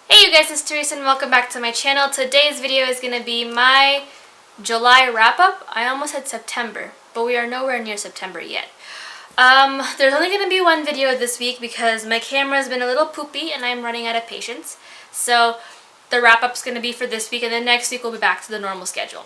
Hey you guys, it's Teresa and welcome back to my channel. Today's video is going to be my July wrap-up. I almost said September, but we are nowhere near September yet. There's only going to be one video this week because my camera has been a little poopy and I'm running out of patience. So the wrap-up's going to be for this week and then next week we'll be back to the normal schedule.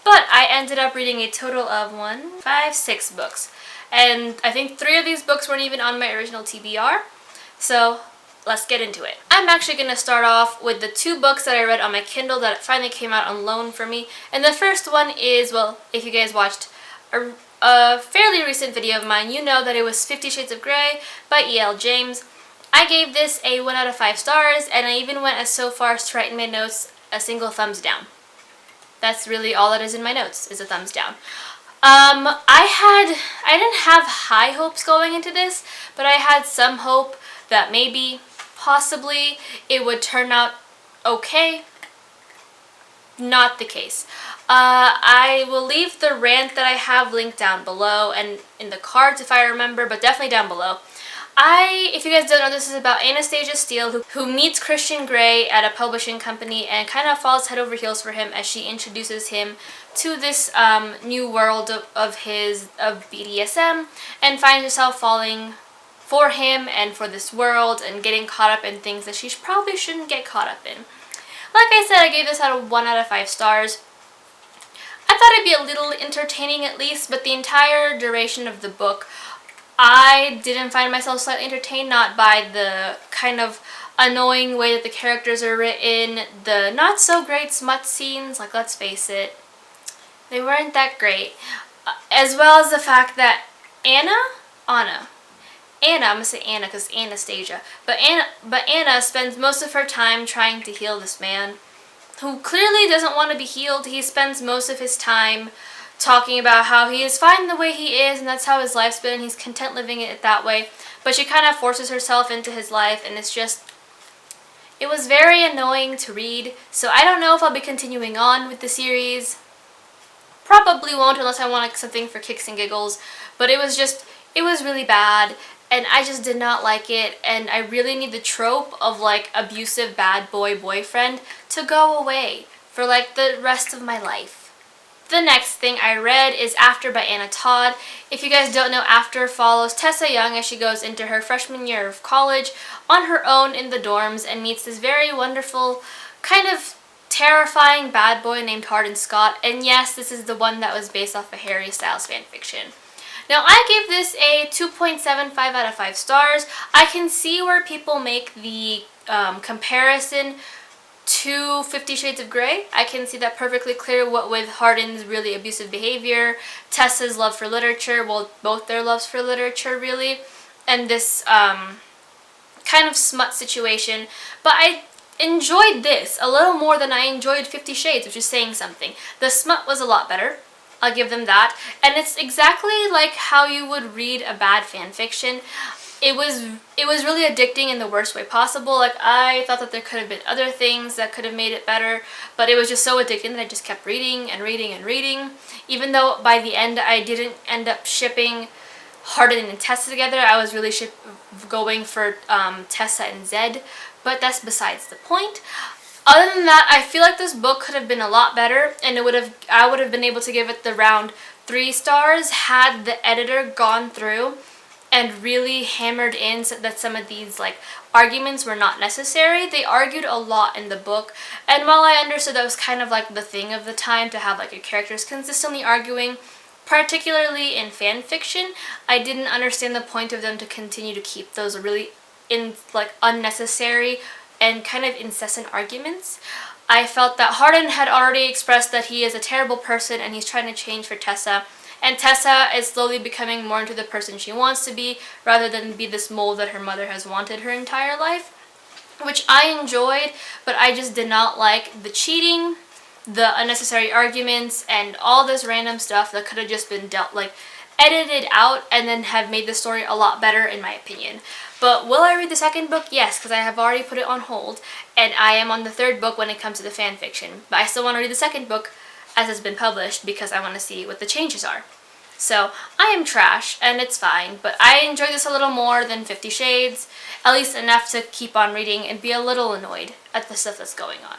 But I ended up reading a total of 6 books. And I think 3 of these books weren't even on my original TBR. So let's get into it. I'm actually going to start off with the 2 books that I read on my Kindle that finally came out on loan for me. And the first one is, well, if you guys watched a fairly recent video of mine, you know that it was 50 Shades of Grey by E.L. James. I gave this a 1 out of 5 stars, and I even went as so far as to write in my notes a single thumbs down. That's really all that is in my notes, is a thumbs down. I didn't have high hopes going into this, but I had some hope that maybe, possibly, it would turn out okay. Not the case. I will leave the rant that I have linked down below and in the cards if I remember, but definitely down below. If you guys don't know, this is about Anastasia Steele who meets Christian Grey at a publishing company and kind of falls head over heels for him as she introduces him to this new world of BDSM and finds herself falling for him and for this world and getting caught up in things that she probably shouldn't get caught up in. Like I said, I gave this out of 1 out of 5 stars. I thought it'd be a little entertaining at least, but the entire duration of the book, I didn't find myself slightly entertained, not by the kind of annoying way that the characters are written, the not so great smut scenes, like let's face it, they weren't that great, as well as the fact that Anna, I'm gonna say Anna because Anastasia, but Anna spends most of her time trying to heal this man who clearly doesn't want to be healed. He spends most of his time talking about how he is fine the way he is and that's how his life's been and he's content living it that way, but she kind of forces herself into his life and it was very annoying to read. So I don't know if I'll be continuing on with the series. Probably won't unless I want something for kicks and giggles, but it was really bad and I just did not like it, and I really need the trope of like abusive bad boy boyfriend to go away for like the rest of my life. The next thing I read is After by Anna Todd. If you guys don't know, After follows Tessa Young as she goes into her freshman year of college on her own in the dorms and meets this very wonderful, kind of terrifying bad boy named Hardin Scott. And yes, this is the one that was based off of Harry Styles fanfiction. Now, I gave this a 2.75 out of 5 stars. I can see where people make the comparison to 50 Shades of Grey. I can see that perfectly clear, what with Hardin's really abusive behavior, Tessa's love for literature, well, both their loves for literature really, and this kind of smut situation. But I enjoyed this a little more than I enjoyed 50 Shades, which is saying something. The smut was a lot better. I'll give them that. And it's exactly like how you would read a bad fan fiction. It was really addicting in the worst way possible. Like, I thought that there could have been other things that could have made it better, but it was just so addicting that I just kept reading and reading and reading. Even though by the end I didn't end up shipping Hardin and Tessa together, I was really going for Tessa and Zed, but that's besides the point. Other than that, I feel like this book could have been a lot better, and I would have been able to give it the round 3 stars had the editor gone through and really hammered in that some of these like arguments were not necessary. They argued a lot in the book, and while I understood that was kind of like the thing of the time to have like your characters consistently arguing, particularly in fan fiction, I didn't understand the point of them to continue to keep those really unnecessary and kind of incessant arguments. I felt that Hardin had already expressed that he is a terrible person and he's trying to change for Tessa, and Tessa is slowly becoming more into the person she wants to be rather than be this mold that her mother has wanted her entire life, which I enjoyed, but I just did not like the cheating, the unnecessary arguments, and all this random stuff that could have just been edited out and then have made the story a lot better in my opinion. But will I read the second book? Yes, because I have already put it on hold, and I am on the 3rd book when it comes to the fan fiction. But I still want to read the second book as it's been published because I want to see what the changes are. So I am trash, and it's fine, but I enjoy this a little more than 50 Shades, at least enough to keep on reading and be a little annoyed at the stuff that's going on.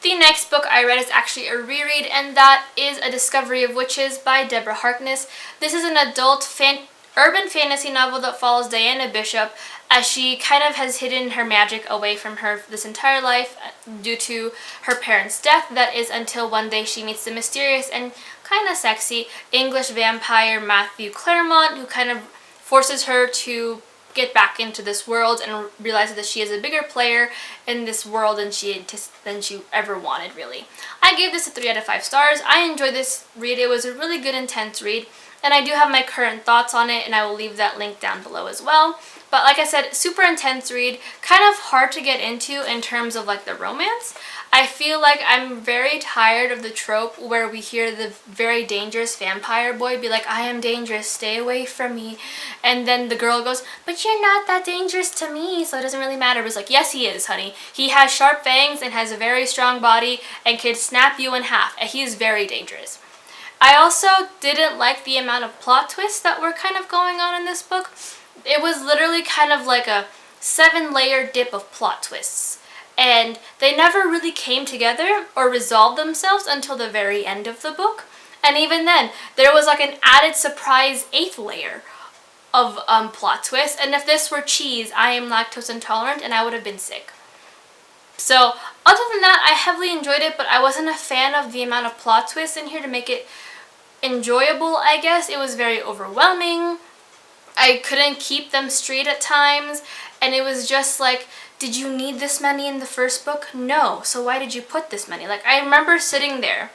The next book I read is actually a reread, and that is A Discovery of Witches by Deborah Harkness. This is an adult urban fantasy novel that follows Diana Bishop as she kind of has hidden her magic away from her this entire life due to her parents' death. That is until one day she meets the mysterious and kind of sexy English vampire Matthew Claremont, who kind of forces her to get back into this world and realizes that she is a bigger player in this world than she ever wanted, really. I gave this a 3 out of 5 stars. I enjoyed this read. It was a really good, intense read, and I do have my current thoughts on it, and I will leave that link down below as well. But like I said, super intense read, kind of hard to get into in terms of like the romance. I feel like I'm very tired of the trope where we hear the very dangerous vampire boy be like, I am dangerous, stay away from me. And then the girl goes, but you're not that dangerous to me, so it doesn't really matter. But it's like, yes, he is, honey. He has sharp fangs and has a very strong body and can snap you in half. And he is very dangerous. I also didn't like the amount of plot twists that were kind of going on in this book. It was literally kind of like a 7-layer dip of plot twists. And they never really came together or resolved themselves until the very end of the book. And even then, there was like an added surprise 8th layer of plot twist. And if this were cheese, I am lactose intolerant and I would have been sick. So other than that, I heavily enjoyed it, but I wasn't a fan of the amount of plot twists in here to make it enjoyable, I guess. It was very overwhelming. I couldn't keep them straight at times. And it was just like, did you need this many in the first book? No. So why did you put this many? Like, I remember sitting there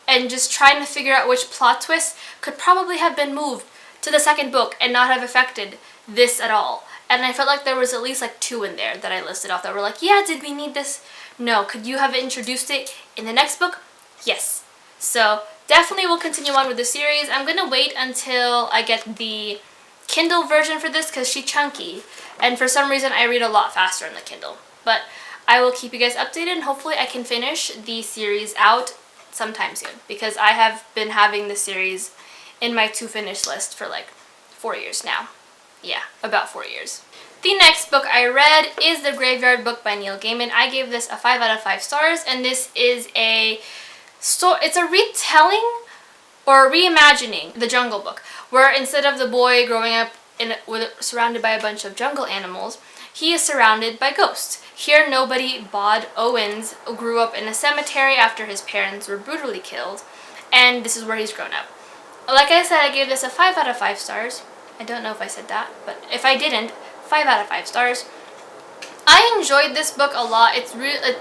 and just trying to figure out which plot twist could probably have been moved to the second book and not have affected this at all. And I felt like there was at least like 2 in there that I listed off that were like, yeah, did we need this? No. Could you have introduced it in the next book? Yes. So definitely we'll continue on with the series. I'm going to wait until I get the Kindle version for this because she's chunky, and for some reason I read a lot faster in the Kindle. But I will keep you guys updated, and hopefully I can finish the series out sometime soon, because I have been having the series in my to finish list for like 4 years now. Yeah, about 4 years. The next book I read is The Graveyard Book by Neil Gaiman. I gave this a 5 out of 5 stars, and this is it's a retelling or reimagining The Jungle Book, where instead of the boy growing up surrounded by a bunch of jungle animals, he is surrounded by ghosts. Here, nobody, Bod Owens, grew up in a cemetery after his parents were brutally killed, and this is where he's grown up. Like I said, I gave this a 5 out of 5 stars. I don't know if I said that, but if I didn't, 5 out of 5 stars. I enjoyed this book a lot. It's really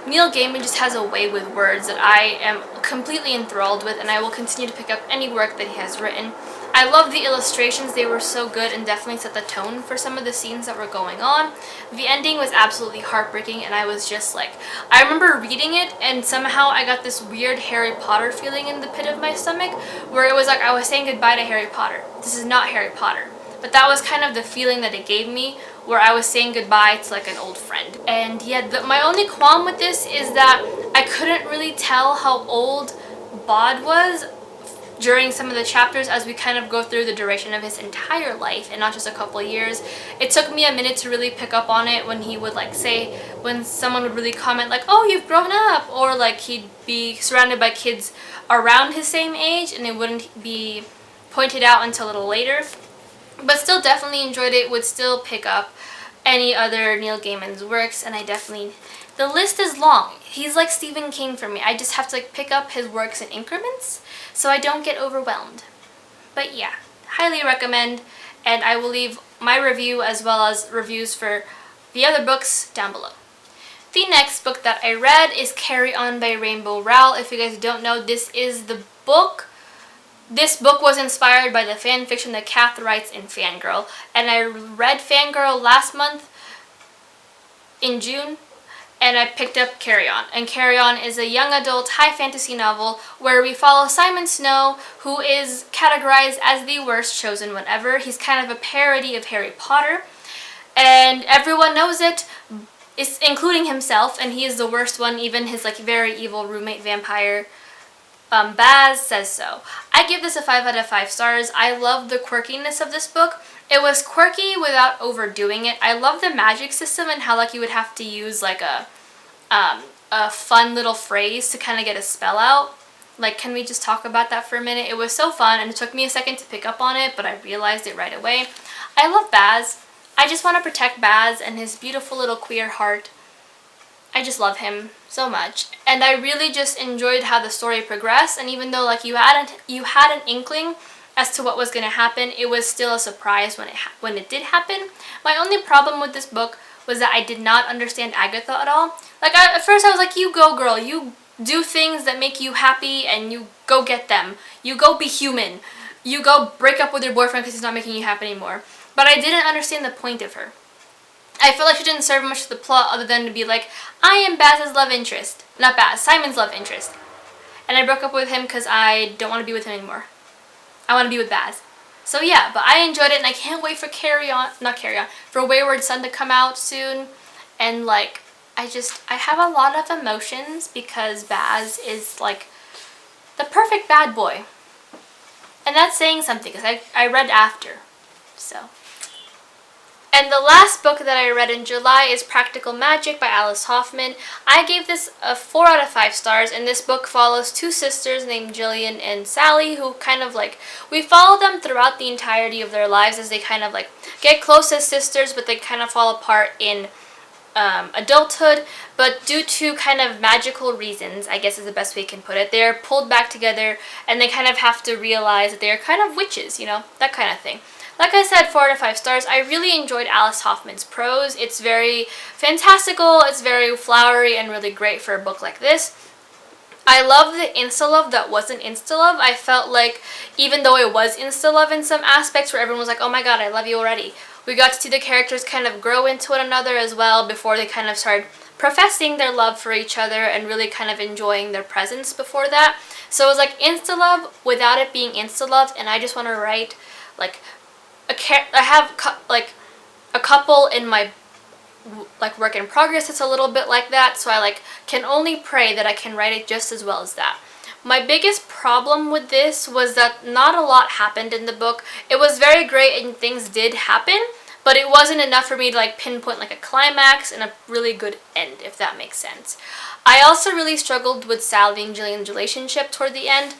Neil Gaiman just has a way with words that I am completely enthralled with, and I will continue to pick up any work that he has written. I love the illustrations. They were so good and definitely set the tone for some of the scenes that were going on. The ending was absolutely heartbreaking, and I was just like, I remember reading it and somehow I got this weird Harry Potter feeling in the pit of my stomach where it was like I was saying goodbye to Harry Potter. This is not Harry Potter. But that was kind of the feeling that it gave me, where I was saying goodbye to like an old friend. And yeah, my only qualm with this is that I couldn't really tell how old Bod was during some of the chapters as we kind of go through the duration of his entire life and not just a couple of years. It took me a minute to really pick up on it when he would like say, when someone would really comment like, oh, you've grown up, or like he'd be surrounded by kids around his same age and it wouldn't be pointed out until a little later. But still definitely enjoyed it, would still pick up any other Neil Gaiman's works, and I definitely, the list is long. He's like Stephen King for me. I just have to like pick up his works in increments so I don't get overwhelmed. But yeah, highly recommend, and I will leave my review as well as reviews for the other books down below. The next book that I read is Carry On by Rainbow Rowell. If you guys don't know, this is the book. This book was inspired by the fan fiction that Kath writes in Fangirl, and I read Fangirl last month in June, and I picked up Carry On. And Carry On is a young adult high fantasy novel where we follow Simon Snow, who is categorized as the worst chosen one ever. He's kind of a parody of Harry Potter, and everyone knows it, including himself, and he is the worst one. Even his like very evil roommate vampire Baz Says So. I give this a 5 out of 5 stars. I love the quirkiness of this book. It was quirky without overdoing it. I love the magic system and how like you would have to use like a fun little phrase to kind of get a spell out. Like, can we just talk about that for a minute? It was so fun, and it took me a second to pick up on it, but I realized it right away. I love Baz. I just want to protect Baz and his beautiful little queer heart. I just love him so much, and I really just enjoyed how the story progressed. And even though like you had an inkling as to what was going to happen, it was still a surprise when it did happen. My only problem with this book was that I did not understand Agatha at all. Like at first I was like, you go girl, you do things that make you happy and you go get them. You go be human. You go break up with your boyfriend because he's not making you happy anymore. But I didn't understand the point of her. I felt like she didn't serve much to the plot other than to be like, I am Baz's love interest. Not Baz, Simon's love interest. And I broke up with him because I don't want to be with him anymore. I want to be with Baz. So yeah, but I enjoyed it, and I can't wait for for Wayward Son to come out soon. And like, I have a lot of emotions because Baz is like the perfect bad boy. And that's saying something because I read after. So. And the last book that I read in July is Practical Magic by Alice Hoffman. I gave this a 4 out of 5 stars, and this book follows two sisters named Jillian and Sally who kind of like, we follow them throughout the entirety of their lives as they kind of like get close as sisters, but they kind of fall apart in adulthood. But due to kind of magical reasons, I guess is the best way I can put it, they're pulled back together and they kind of have to realize that they're kind of witches, you know, that kind of thing. Like I said, 4 out of 5 stars. I really enjoyed Alice Hoffman's prose. It's very fantastical, it's very flowery, and really great for a book like this. I love the insta-love that wasn't insta-love. I felt like, even though it was insta-love in some aspects where everyone was like, oh my god, I love you already, we got to see the characters kind of grow into one another as well before they kind of started professing their love for each other and really kind of enjoying their presence before that. So it was like insta-love without it being insta-love, and I just want to write like I have like a couple in my like work in progress that's a little bit like that, so I like can only pray that I can write it just as well as that. My biggest problem with this was that not a lot happened in the book. It was very great and things did happen, but it wasn't enough for me to like pinpoint like a climax and a really good end, if that makes sense. I also really struggled with Sally and Jillian's relationship toward the end.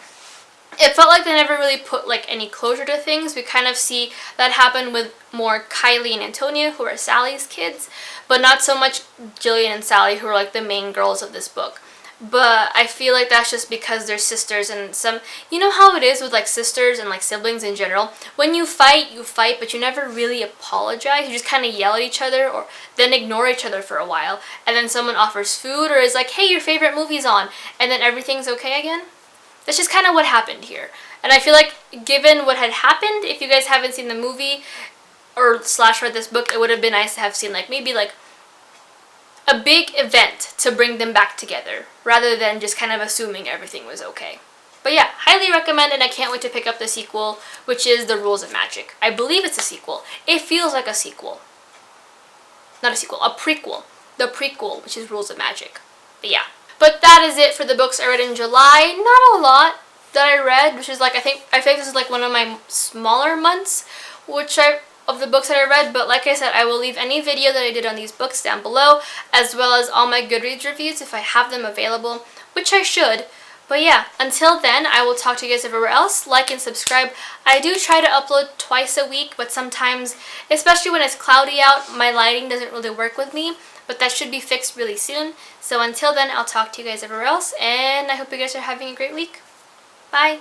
It felt like they never really put like any closure to things. We kind of see that happen with more Kylie and Antonia, who are Sally's kids, but not so much Jillian and Sally, who are like the main girls of this book. But I feel like that's just because they're sisters, and some, you know how it is with like sisters and like siblings in general. When you fight, but you never really apologize. You just kind of yell at each other or then ignore each other for a while. And then someone offers food or is like, hey, your favorite movie's on. And then everything's okay again. That's just kind of what happened here. And I feel like given what had happened, if you guys haven't seen the movie or / read this book, it would have been nice to have seen like maybe like a big event to bring them back together rather than just kind of assuming everything was okay. But yeah, highly recommend, and I can't wait to pick up the sequel, which is The Rules of Magic. I believe it's a sequel. It feels like a sequel. Not a sequel, a prequel. The prequel, which is Rules of Magic. But yeah. But that is it for the books I read in July. Not a lot that I read, which is like, I think this is like one of my smaller months, of the books that I read. But like I said, I will leave any video that I did on these books down below, as well as all my Goodreads reviews if I have them available, which I should. But yeah, until then, I will talk to you guys everywhere else. Like and subscribe. I do try to upload twice a week, but sometimes, especially when it's cloudy out, my lighting doesn't really work with me. But that should be fixed really soon. So until then, I'll talk to you guys everywhere else, and I hope you guys are having a great week. Bye!